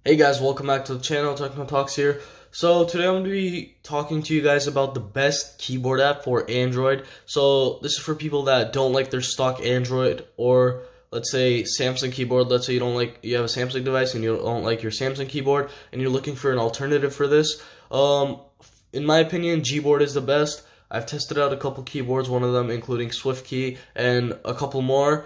Hey guys, welcome back to the channel. Techno Talks here. So today I'm going to be talking to you guys about the best keyboard app for Android. So this is for people that don't like their stock Android, or let's say Samsung keyboard. Let's say you have a Samsung device and you don't like your Samsung keyboard and you're looking for an alternative for this. In my opinion, Gboard is the best. I've tested out a couple keyboards, one of them including SwiftKey and a couple more.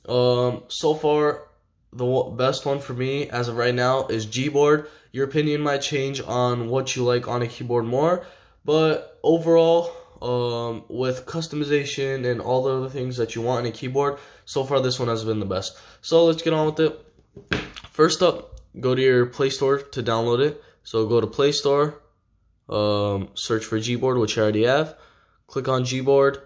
So far, the best one for me as of right now is Gboard. Your opinion might change on what you like on a keyboard more, but overall, with customization and all the other things that you want in a keyboard, so far this one has been the best. So let's get on with it. First up, go to your Play Store to download it. So go to Play Store, search for Gboard, which I already have. Click on Gboard,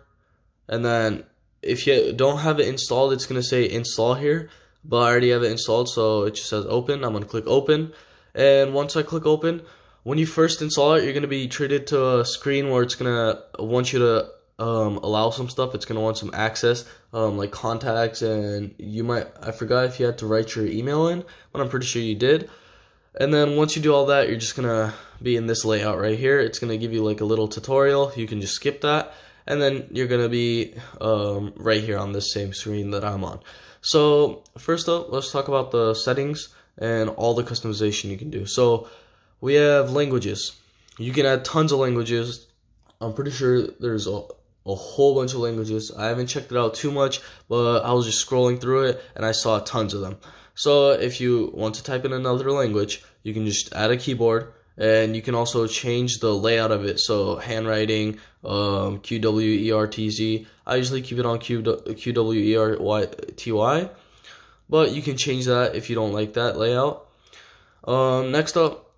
and then if you don't have it installed, it's gonna say install here. But I already have it installed, so it just says open. I'm going to click open, and once I click open, when you first install it, you're going to be treated to a screen where it's going to want you to allow some stuff. It's going to want some access, like contacts, and I forgot if you had to write your email in, but I'm pretty sure you did. And then once you do all that, you're just going to be in this layout right here. It's going to give you like a little tutorial. You can just skip that, and then you're going to be right here on this same screen that I'm on. So first up, let's talk about the settings and all the customization you can do. So we have languages. You can add tons of languages. I'm pretty sure there's a whole bunch of languages. I haven't checked it out too much, but I was just scrolling through it and I saw tons of them. So if you want to type in another language, you can just add a keyboard, and you can also change the layout of it. So handwriting, QWERTZ. I usually keep it on QWERTY, but you can change that if you don't like that layout. Next up,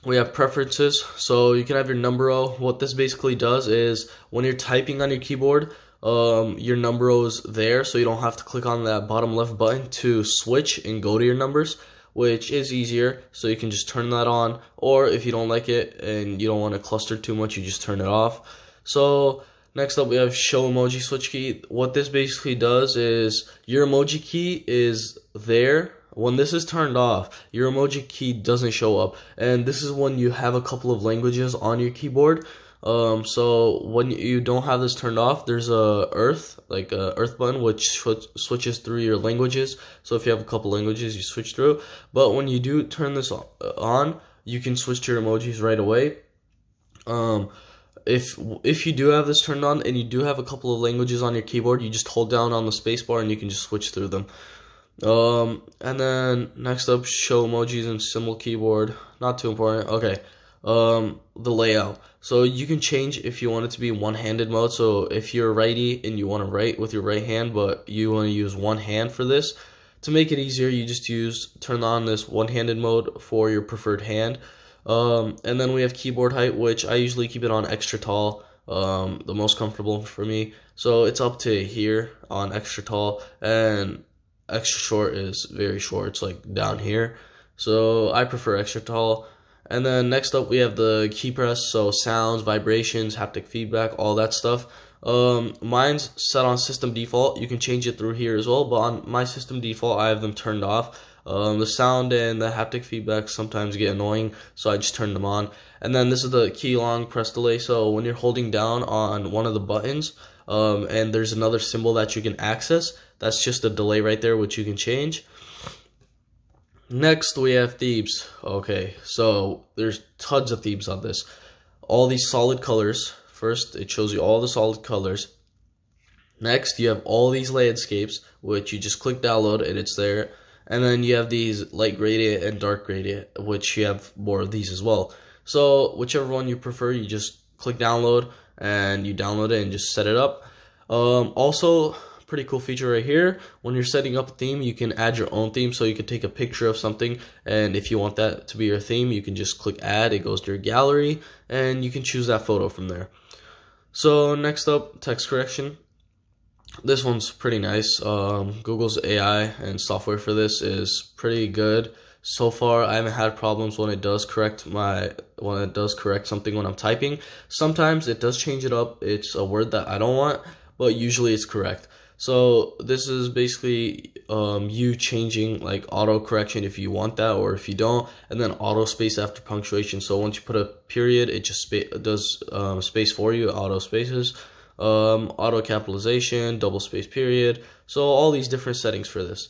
we have preferences. So you can have your number row. What this basically does is when you're typing on your keyboard, your number row is there, so you don't have to click on that bottom left button to switch and go to your numbers, which is easier. So you can just turn that on, or if you don't like it and you don't want to cluster too much, you just turn it off. So next up, we have show emoji switch key. What this basically does is your emoji key is there. When this is turned off, your emoji key doesn't show up, and this is when you have a couple of languages on your keyboard. So when you don't have this turned off, there's a earth button, which switches through your languages. So if you have a couple languages, you switch through. But when you do turn this on, you can switch to your emojis right away. If you do have this turned on and you do have a couple of languages on your keyboard, you just hold down on the spacebar and you can just switch through them. And then next up, show emojis and symbol keyboard. Not too important. Okay. The layout. So you can change if you want it to be one-handed mode. So if you're a righty and you want to write with your right hand, but you want to use one hand for this, to make it easier, you just turn on this one-handed mode for your preferred hand. And then we have keyboard height, which I usually keep it on extra tall, the most comfortable for me. So it's up to here on extra tall, and extra short is very short. It's like down here. So I prefer extra tall. And then next up, we have the key press, so sounds, vibrations, haptic feedback, all that stuff. Mine's set on system default. You can change it through here as well, but on my system default, I have them turned off. The sound and the haptic feedback sometimes get annoying, so I just turn them on. And then this is the key long press delay, so when you're holding down on one of the buttons, and there's another symbol that you can access, that's just a delay right there, which you can change. Next, we have themes. Okay, so there's tons of themes on this. All these solid colors. First, it shows you all the solid colors. Next, you have all these landscapes, which you just click download and it's there. And then you have these light gradient and dark gradient, which you have more of these as well. So whichever one you prefer, you just click download and you download it and just set it up. Also, pretty cool feature right here. When you're setting up a theme, you can add your own theme. So you can take a picture of something, and if you want that to be your theme, you can just click add. It goes to your gallery, and you can choose that photo from there. So next up, text correction. This one's pretty nice. Google's AI and software for this is pretty good. So far, I haven't had problems when it does correct something when I'm typing. Sometimes it does change it up. It's a word that I don't want, but usually it's correct. So this is basically you changing like auto correction if you want that, or if you don't, and then auto space after punctuation. So once you put a period, it just does space for you, auto spaces, auto capitalization, double space period. So all these different settings for this.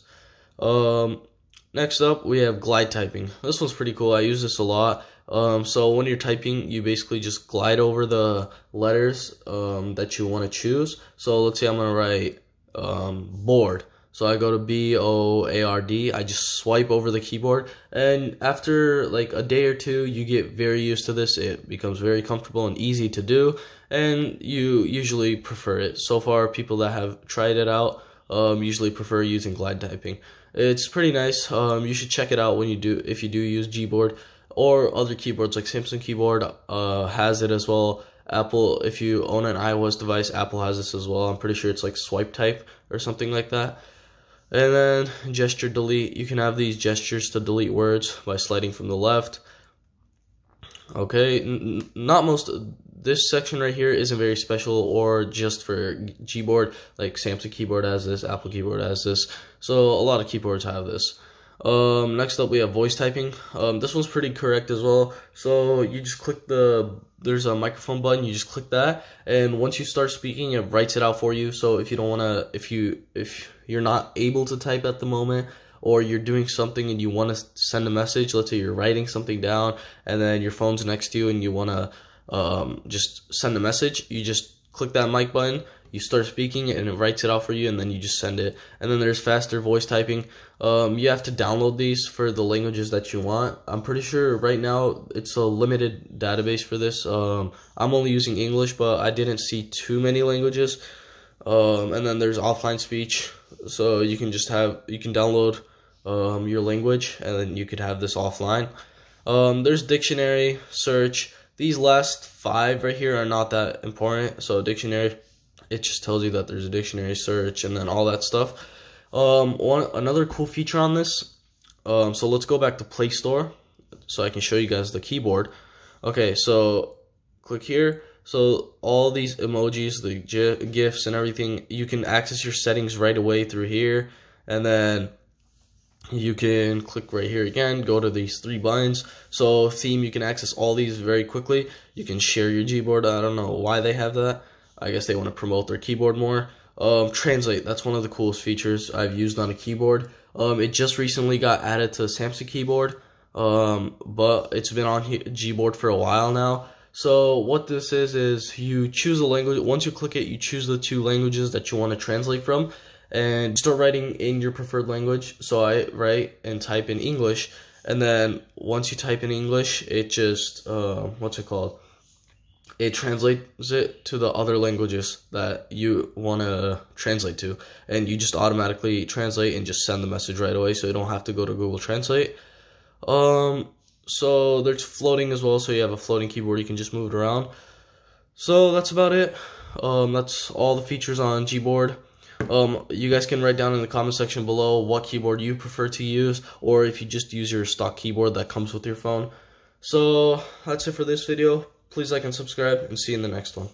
Next up, we have glide typing. This one's pretty cool. I use this a lot. So when you're typing, you basically just glide over the letters that you want to choose. So let's say I'm gonna write board. So I go to BOARD. I just swipe over the keyboard, and after like a day or two, you get very used to this. It becomes very comfortable and easy to do, and you usually prefer it. So far, people that have tried it out usually prefer using glide typing. It's pretty nice. You should check it out when you do, if you do use Gboard, or other keyboards like Samsung keyboard has it as well. Apple, if you own an iOS device, Apple has this as well. I'm pretty sure it's like swipe type or something like that. And then gesture delete. You can have these gestures to delete words by sliding from the left. Okay, not most. This section right here isn't very special or just for Gboard. Like Samsung keyboard has this, Apple keyboard has this. So a lot of keyboards have this. Next up we have voice typing. This one's pretty correct as well. So you just click there's a microphone button, you just click that, and once you start speaking, it writes it out for you. So if you don't wanna, if you're not able to type at the moment, or you're doing something and you want to send a message, let's say you're writing something down and then your phone's next to you and you want to just send a message, you just click that mic button, you start speaking, and it writes it out for you, and then you just send it. And then there's faster voice typing. You have to download these for the languages that you want. I'm pretty sure right now it's a limited database for this. I'm only using English, but I didn't see too many languages. And then there's offline speech, so you can download your language, and then you could have this offline. There's dictionary, search. These last 5 right here are not that important. So dictionary, it just tells you that there's a dictionary, search, and then all that stuff. Another cool feature on this, so let's go back to Play Store so I can show you guys the keyboard. Okay, so click here. So all these emojis, the GIFs and everything, you can access your settings right away through here, and then you can click right here again, go to these 3 buttons. So theme, you can access all these very quickly. You can share your Gboard. I don't know why they have that. I guess they want to promote their keyboard more. Translate, that's one of the coolest features I've used on a keyboard. It just recently got added to Samsung keyboard, but it's been on Gboard for a while now. So what this is you choose a language. Once you click it, you choose the 2 languages that you want to translate from, and start writing in your preferred language. So I write and type in English, and then once you type in English, it just it translates it to the other languages that you want to translate to, and you just automatically translate and just send the message right away, so you don't have to go to Google Translate. So there's floating as well, so you have a floating keyboard, you can just move it around. So that's about it. That's all the features on Gboard. You guys can write down in the comment section below what keyboard you prefer to use, or if you just use your stock keyboard that comes with your phone. So that's it for this video. Please like and subscribe, and see you in the next one.